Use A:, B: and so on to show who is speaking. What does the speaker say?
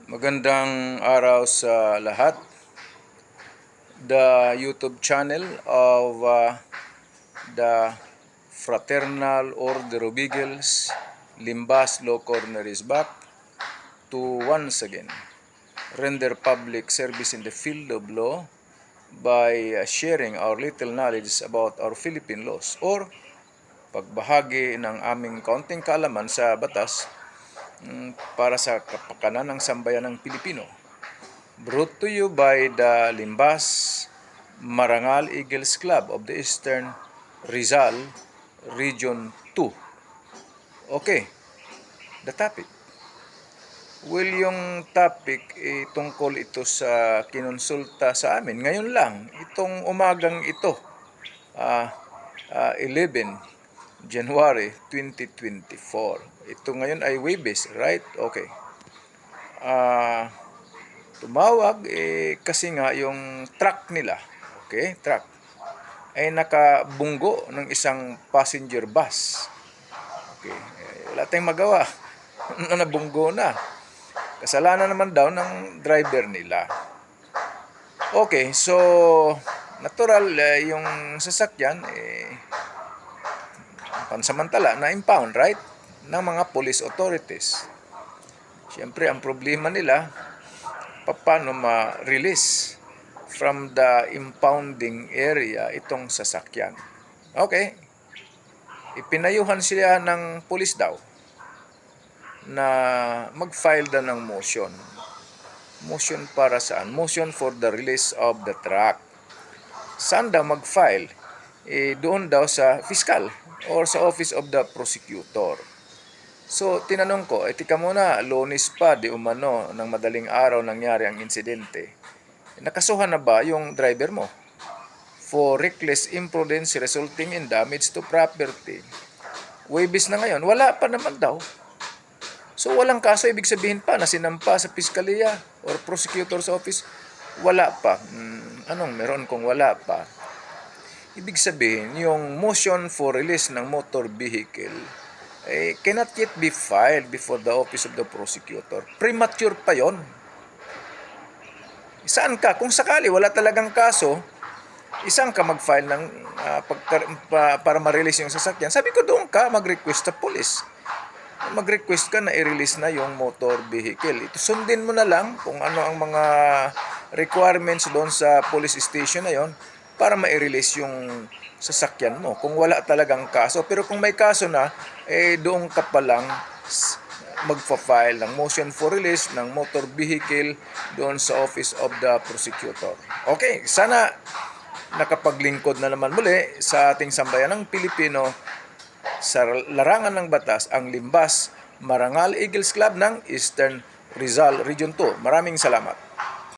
A: Magandang araw sa lahat. The YouTube channel of the Fraternal Order of Eagles, Limbas Law Corner is back to once again render public service in the field of law by sharing our little knowledge about our Philippine laws or pagbahagi ng aming kaunting kaalaman sa batas para sa kapakanan ng sambayan ng Pilipino. Brought to you by the Limbas Marangal Eagles Club of the Eastern Rizal Region 2. Okay, the topic. Well, yung topic tungkol ito sa kinonsulta sa amin. Ngayon lang, itong umagang ito, 11 January 2024. Ito ngayon ay Webes, right? Okay. Tumawag kasi nga yung truck nila, okay, truck, ay nakabunggo ng isang passenger bus. Okay, wala tayong magawa. Nabunggo na. Kasalanan naman daw ng driver nila. Okay, so natural yung sasakyan pansamantala na impound, right, ng mga police authorities. Siyempre, ang problema nila, paano ma-release from the impounding area itong sasakyan. Okay, ipinayuhan sila ng pulis daw na mag-file daw ng motion. Motion para saan? Motion for the release of the truck. Saan daw mag-file? Doon daw sa fiscal or sa office of the prosecutor. So, tinanong ko, tika muna, Lunes pa, di umano, ng madaling araw nangyari ang insidente. Nakasuhan na ba yung driver mo for reckless imprudence resulting in damage to property? Webes na ngayon, wala pa naman daw. So, walang kaso, ibig sabihin pa na sinampa sa piskalya or prosecutor's office, wala pa. Anong meron kung wala pa? Ibig sabihin, yung motion for release ng motor vehicle cannot yet be filed before the office of the prosecutor. Premature pa yon. Saan ka? Kung sakali wala talagang kaso, isang ka mag-file ng para ma-release yung sasakyan. Sabi ko, doon ka mag-request sa police. Mag-request ka na i-release na yung motor vehicle. Ito, sundin mo na lang kung ano ang mga requirements doon sa police station na yon para ma-release yung sasakyan mo kung wala talagang kaso. Pero kung may kaso na, doon ka pa lang magpa-file ng motion for release ng motor vehicle doon sa office of the prosecutor. Okay, sana nakapaglingkod na naman muli sa ating sambayan ng Pilipino sa larangan ng batas ang Limbas Marangal Eagles Club ng Eastern Rizal Region 2. Maraming salamat.